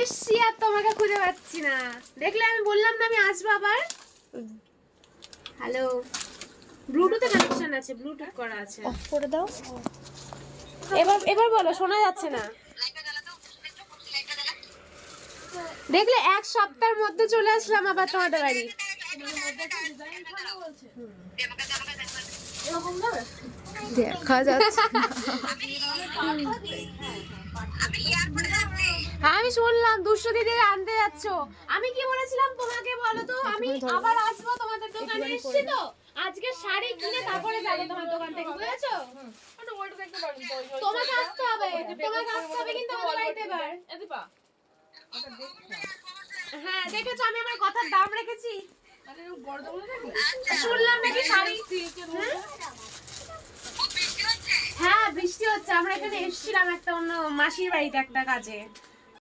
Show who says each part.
Speaker 1: এসছি আর তোমাকে খুঁজে পাচ্ছি না। দেখলে আমি বললাম না আমি আসবো আবার। হ্যালো, ব্লুটুথে কানেকশন আছে, ব্লুটুথ করা আছে।
Speaker 2: অফ করে দাও।
Speaker 1: এবার বলো, শোনা যাচ্ছে না। দেখলে এক সপ্তাহের মধ্যে চলে আসলাম আবার তোমাদের বাড়ি। দেখা যাচ্ছে। আমি শুনলাম দুশো দিদি আনতে যাচ্ছ। আমি কি বলেছিলাম তোমাকে বলো তো? আমি আবার আসবো তোমাদের দোকানে। এসছি তো আজকে শাড়ি কিনে তারপরে যাবো তোমার দোকান থেকে, বুঝেছো? তোমাকে আসতে হবে, কিন্তু আমার বাড়িতে এবার। হ্যাঁ দেখেছো, আমি আমার কথার দাম রেখেছি। শুনলাম নাকি শাড়ি। হ্যাঁ বৃষ্টি হচ্ছে, আমরা এখানে এসেছিলাম একটা অন্য মাসির বাড়িতে একটা কাজে।